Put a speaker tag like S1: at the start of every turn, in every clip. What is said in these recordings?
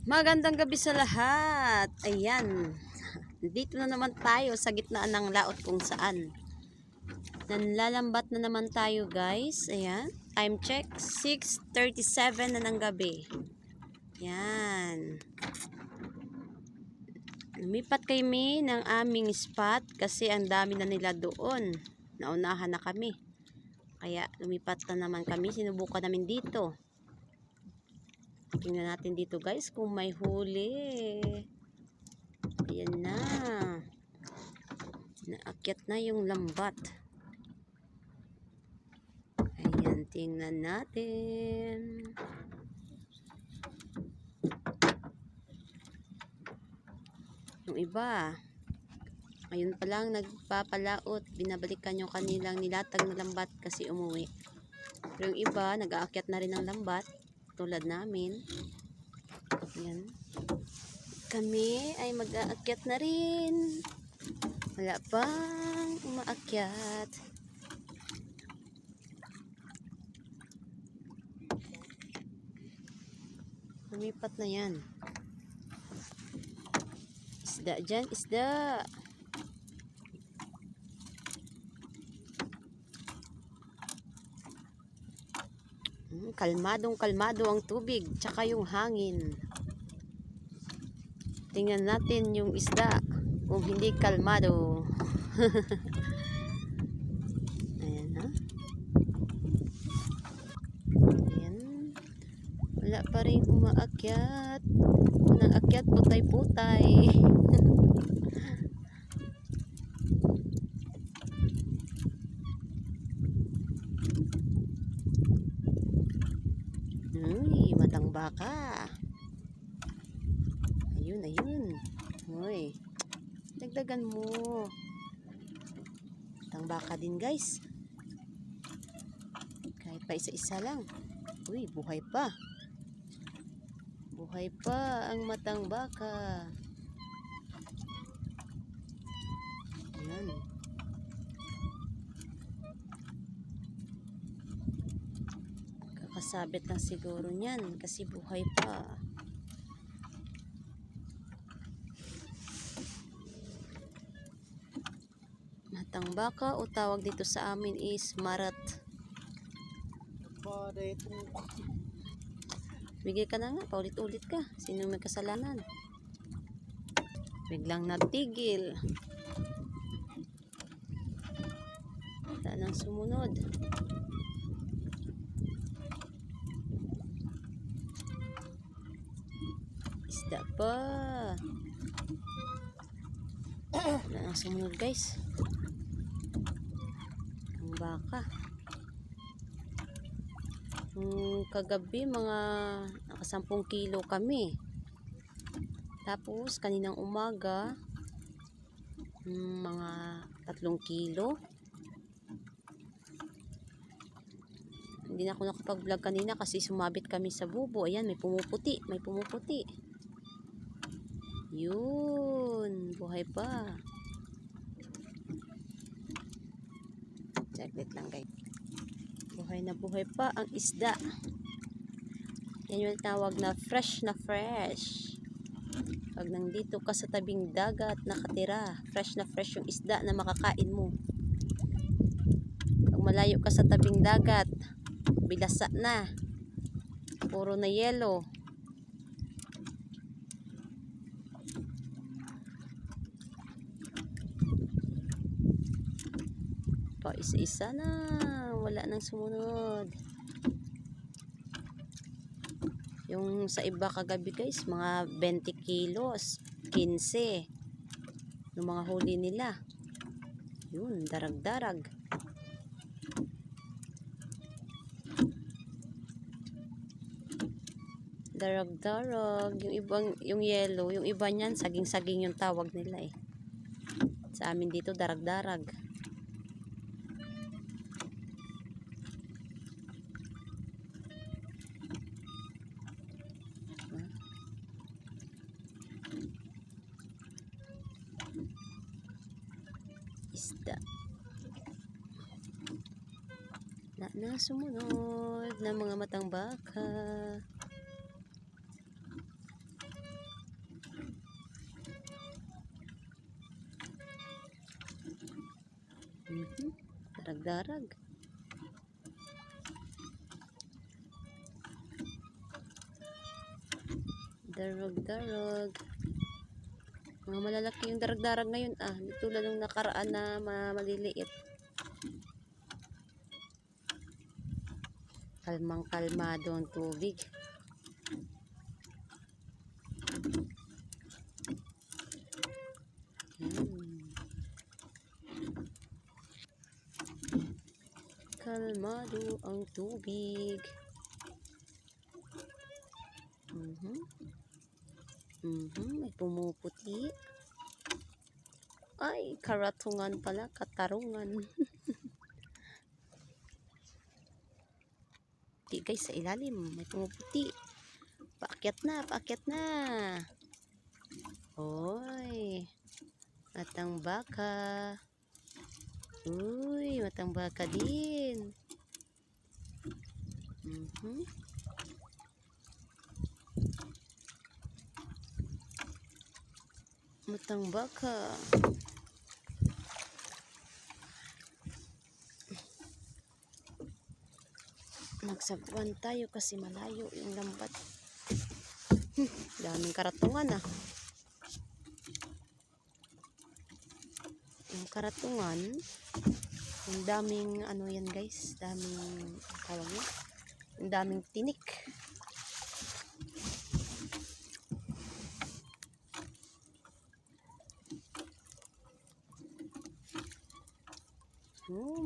S1: Magandang gabi sa lahat. Ayan. Dito na naman tayo sa gitna ng laot kung saan. Nanlalambat na naman tayo, guys. Ayan. Time check. 6:37 na ng gabi. Ayan. Lumipat kami ng aming spot kasi ang dami na nila doon. Naunahan na kami. Kaya lumipat na naman kami. Sinubukan namin dito. Tingnan natin dito, guys, kung may huli. Ayan na. Naakyat na yung lambat. Ayan, tingnan natin. Yung iba, ayun pa lang nagpapalaot. Binabalikan yung kanilang nilatag na lambat kasi umuwi. Pero yung iba, nag-aakyat na rin ng lambat. Tulad namin. Ayan. Kami ay mag-aakyat na rin. Wala pang umaakyat. Lumipat na yan. Isda dyan, isda. Kalmadong-kalmado ang tubig, tsaka yung hangin. Tingnan natin yung isda kung hindi kalmado. Ayan, ha? Ayan. Wala pa rin umaakyat. Unang akyat, putay-putay. Uy, matang baka. Ayun, ayun. Uy, dagdagan mo. Matang baka din, guys. Kahit pa isa-isa lang. Uy, buhay pa. Buhay pa ang matang baka. Ayan. Kakasabit lang siguro niyan kasi buhay pa. Matang baka o tawag dito sa amin is marat. Bigay ka na nga, paulit-ulit ka. Sino may kasalanan? Biglang natigil. Wala nang sumunod. Isda pa. Wala nang sumunod, guys. Ang baka. Kagabi mga naka 10 kilo kami. Tapos kaninang umaga mga 3 kilo. Hindi na ako nakapag-vlog kanina kasi sumabit kami sa bubo. Ayan, may pumuputi, may pumuputi. Yun, buhay pa. Saglit lang, guys. Buhay na buhay pa ang isda. Yan yung tawag na fresh na fresh. Pag nandito ka sa tabing dagat nakatira, fresh na fresh yung isda na makakain mo. Pag malayo ka sa tabing dagat, bilasa na. Puro na yelo. Pa isa-isa na. Wala nang sumunod. Yung sa iba kagabi, guys, mga 20 kilos, 15. Yung mga huli nila. Yun, darag-darag. Darag-darag. Yung ibang, yung yellow, yung iba niyan, saging-saging yung tawag nila eh. Sa amin dito, darag-darag. Isda. Na sumunod na mga matang baka. Darag-darag. Darag-darag. Mga malalaki yung darag-darag ngayon Hindi tulad ng nakaraan na maliliit. Kalmang kalmado ang tubig. Kalmado ang tubig. May pumuputi. Ay, karatungan pala, katarungan. Di guys, sa ilalim may pumuputi. Paakyat na, paakyat na. Oy, matang baka. Uy, matang baka din. Matang baka. Magsagwan tayo kasi malayo yung lambat. Daming karatungan Yung karatungan, yung daming ano yan guys, daming tawag mo, yung daming tinik.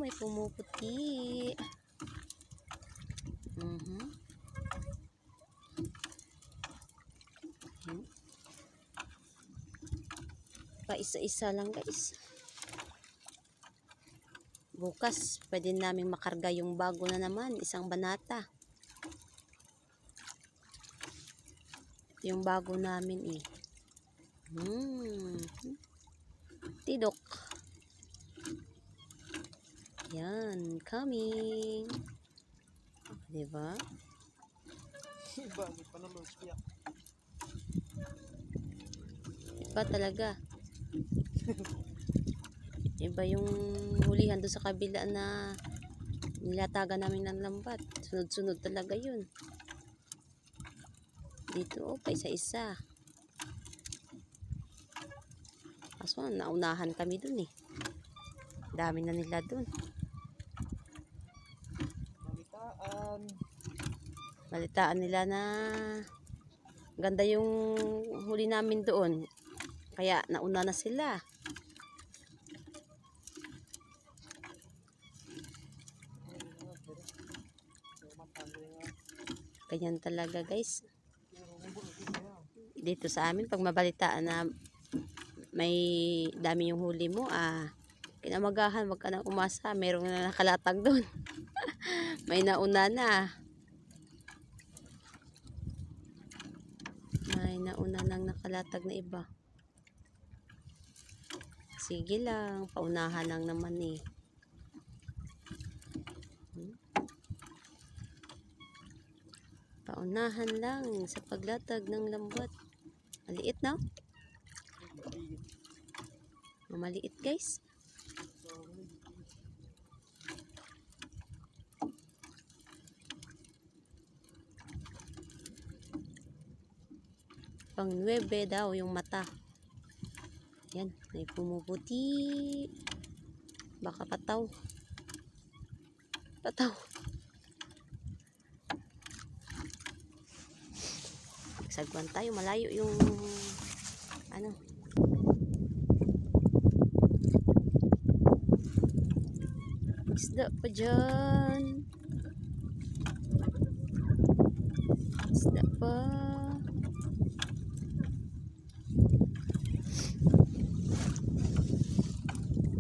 S1: May pumuputi. Pa isa-isa lang guys. Bukas pwede naming makarga yung bago na naman, isang banata. Yung bago namin Tidok. Yan, coming. Diba? Iba talaga. Iba yung hulihan doon sa kabila na nilatagan namin ng lambat. Sunod-sunod talaga yun. Dito pa isa-isa. Kaso naunahan kami dun Dami na nila dun. Balitaan nila na ganda yung huli namin doon. Kaya nauna na sila. Ganyan talaga guys. Dito sa amin pag mabalitaan na may dami yung huli mo kinamagahan, wag ka nang umasa, mayroong na nakalatag doon. May nauna na. May nauna nang nakalatag na iba. Sige lang, paunahan lang naman Paunahan lang sa paglatag ng lambat. Maliit na? Maliit guys. Pang 9 daw yung mata. Yan, may pumuputi. Baka pataw. Pataw. Sagwan tayo, malayo yung isda pa dyan. Isda pa.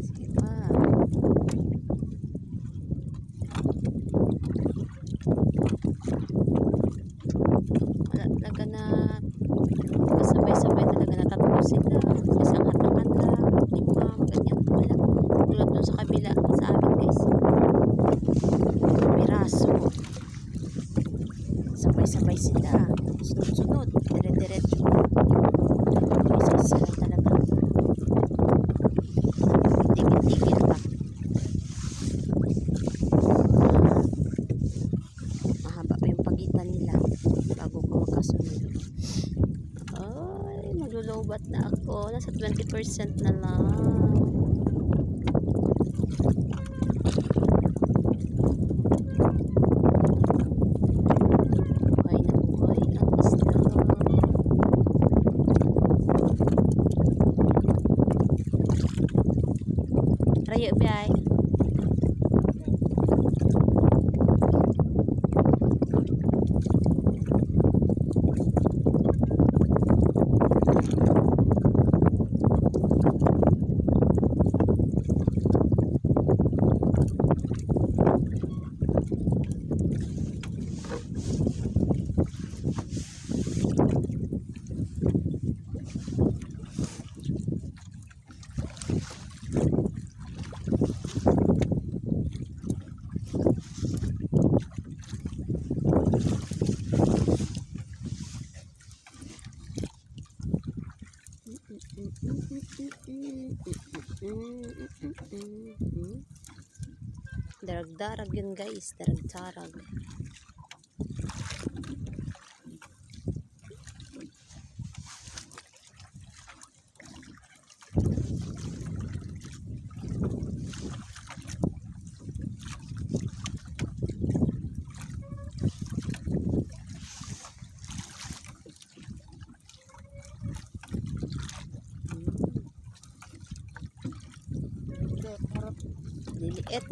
S1: Sige pa. Wala talaga na kasabay-sabay talaga na tatlo sila. Isang hatakan lang, 5, ganyan. Wala. Tulad doon sa kabila sa amin guys. Piraso. Sabay-sabay sila. Sunod-sunod. Dire-diretso. Isa-isa lang talaga. Tigil-tigil pa. Ay, maglulubat na ako. Nasa 20% na lang. Buhay na buhay ang isda. Rayo biyay. Darag-darag yun guys, darag-darag. Liliit.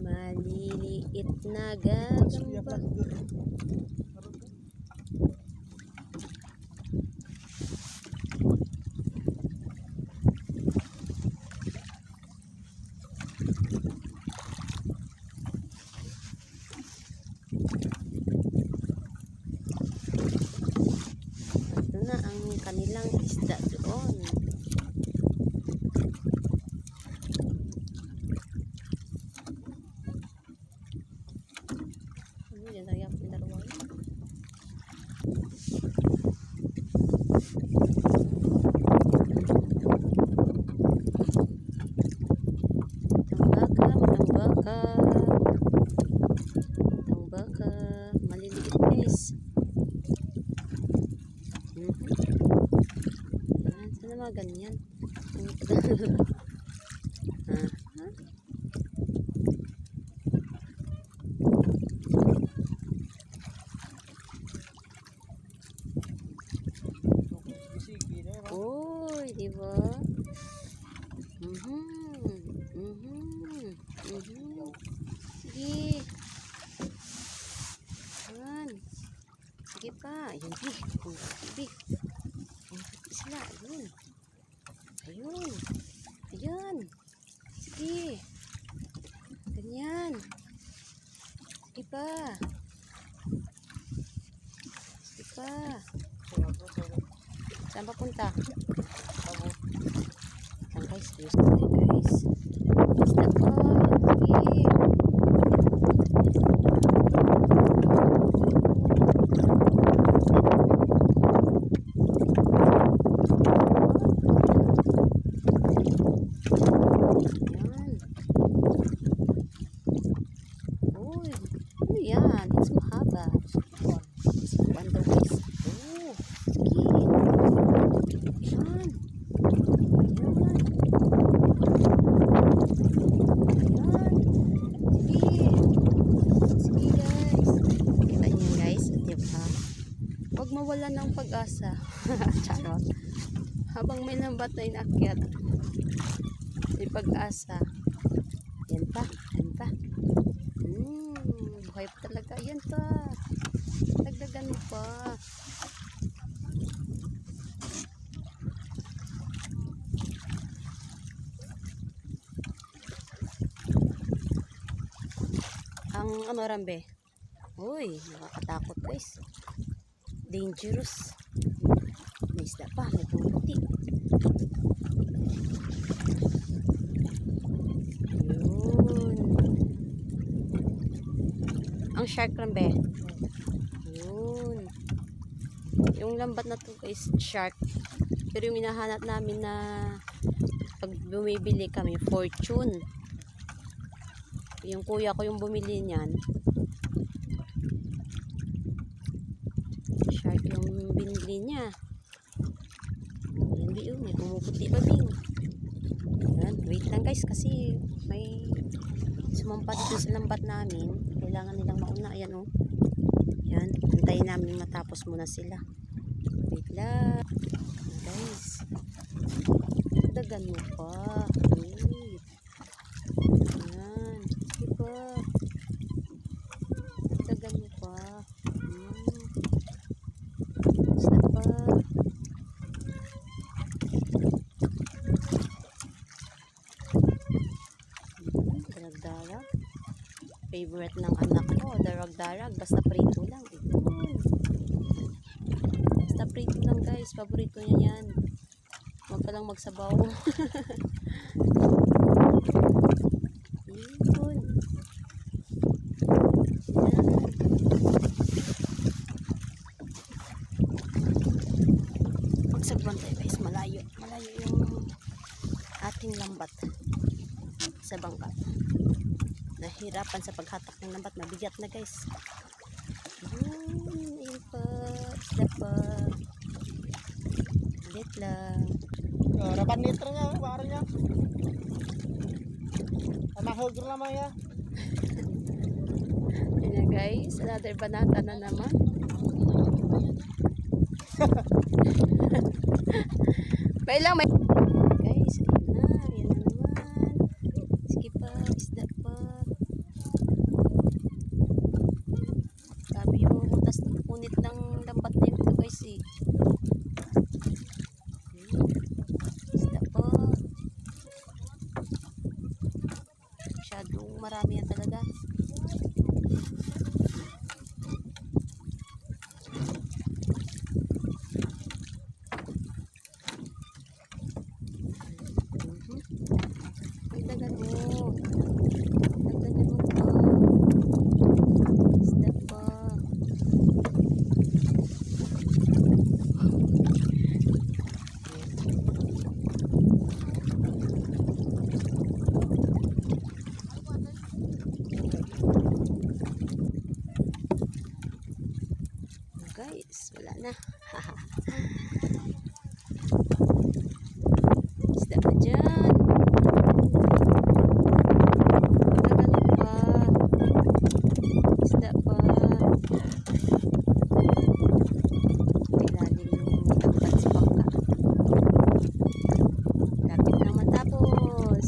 S1: Maliliit na gagamba. Ito na ang kanilang isda doon. Tambaka, maliliit guys. Sana mga ganyan. Uy, diba? Sige. Ayan. Sige pa. Ayan, big. Isla, ayun. Ayun. Ayan. Sige. Ganyan. Sige pa. Sige pa. Saan papunta? Saan guys? Guys. Isla pa. Sige. It's mahaba. Banda guys. Oh, sige. Yan. Sige guys. Kita niyo guys. Diba? Huwag mawala ng pag-asa. Charot. Habang may lambat na inakyat. May pag-asa. Yan pa. Buhay pa talaga. Yan pa. Dagdagan mo pa. Ang ano rambe. Uy, nakakatakot guys. Dangerous. May isda pa. May puti. Ang shark rambe. Yun. Yung lambat na to is shark. Pero yung hinahanap namin na pag bumibili kami, fortune. Yung kuya ko yung bumili niyan. huli niya. Hindi may pumuputi pa Bing. Yan, wait lang guys kasi may sumampa dito sa lambat namin. Kailangan nilang mauna. Ayan oh. Yan, antayin namin matapos muna sila. Wait lang. Guys. Dagan mo pa. Wait. Yan. Sige pa. Dagan mo pa. Basta pa. Darag-darag. Favorite ng anak ko. Darag-darag. Basta prito lang. Basta prito lang guys. Paborito niya yan. Huwag ka lang magsabaw. Yun. Pagsagwan tayo guys. Malayo. Malayo yung ating lambat sa bangka. Nahirapan sa paghatak ng lambat. Mabigat na guys. Ayun pa. Isda pa. Ulit lang.
S2: Rapan nitro niya, parang niya. Mahog naman ya.
S1: Ayan guys, another banata na naman. May lang may. Guys, ayan na naman. Sige pa, isda pa. Sabi yung butas punit ng lambat na yun guys eh. Masyadong marami yan talaga. Dagdagan mo. Dagdagan mo pa. Isda pa. Guys, wala na. Isda pa dyan. Dagdagan pa. Isda pa. Ilalim yung lambat sa bangka. Lapit na matapos.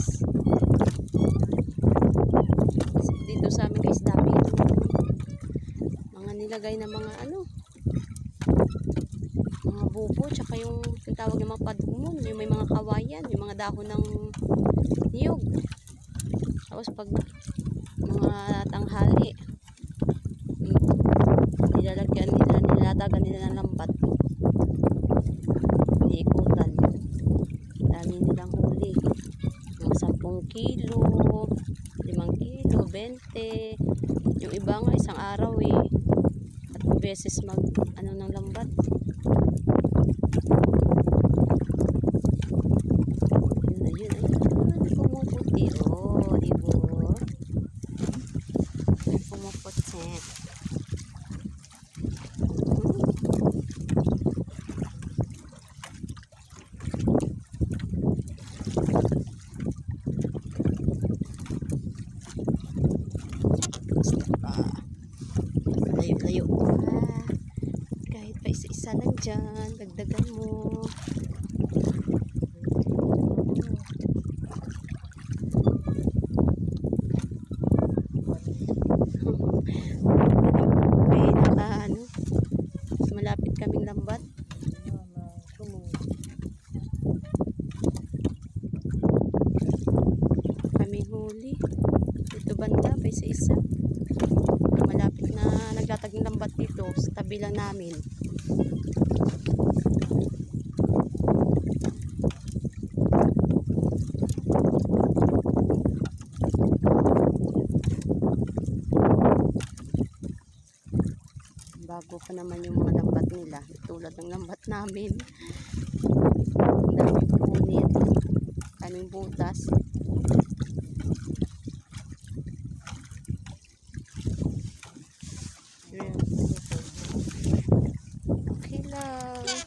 S1: Dito sa amin guys, dami mga nilagay na mga mga bubo, tsaka yung tawag ng mga padumon, yung may mga kawayan, yung mga dahon ng niyog. Tapos pag mga tanghali, nilalagyan nila, nilatagan nila ng lambat. Ikutan. Dami nilang huli. Mga 10 kilo, 5 kilo, 20. Yung iba nga isang araw eh. 3 beses mag ng lambat. Ayun, pumuputi. Oh, diba? Pumuputi. Layo-layo pa. Kahit pa isa-isa lang dyan, dagdagan mo. Malapit kaming lambat. Kaming huli. Dito banda, pa isa-isa. Malapit na naglatag ng lambat dito sa tabi lang namin. Bago pa naman yung mga lambat nila, tulad ng lambat namin. Ang daming punit, kaming butas. Okay lang.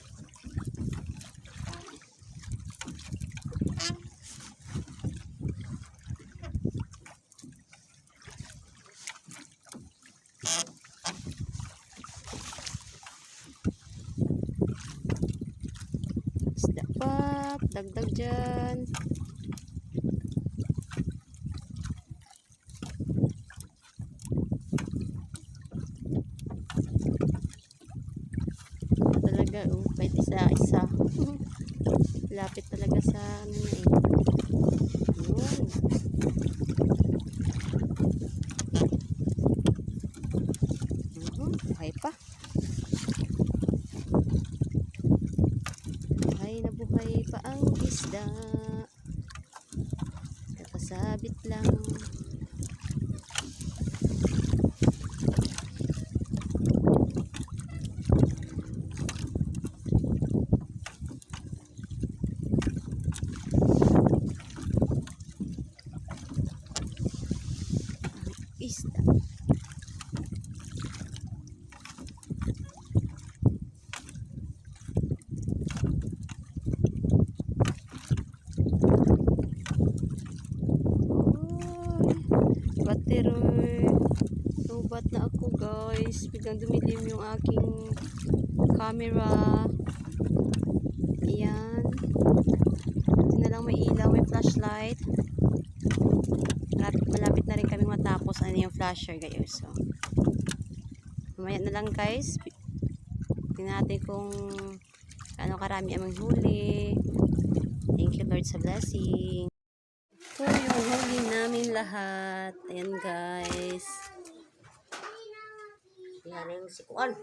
S1: Dagdag dyan. Talaga, oh, kahit isa-isa. Lapit talaga sa ano na eh. Yun. Buhay pa. Buhay na buhay pa ang isda. Kakasabit lang. Isda. Bateroy. Lubat na ako guys. Biglang dumilim yung aking camera. Ayan. Hindi na lang may ilaw, may flashlight. Malapit na rin kaming matapos. Ano yung flasher guys. So, mamaya na lang guys. Tingnan natin kung ano karami ang huli. Thank you Lord sa blessing. Ito yung huli namin lahat. Ayan guys.
S3: Yan yung sikuan.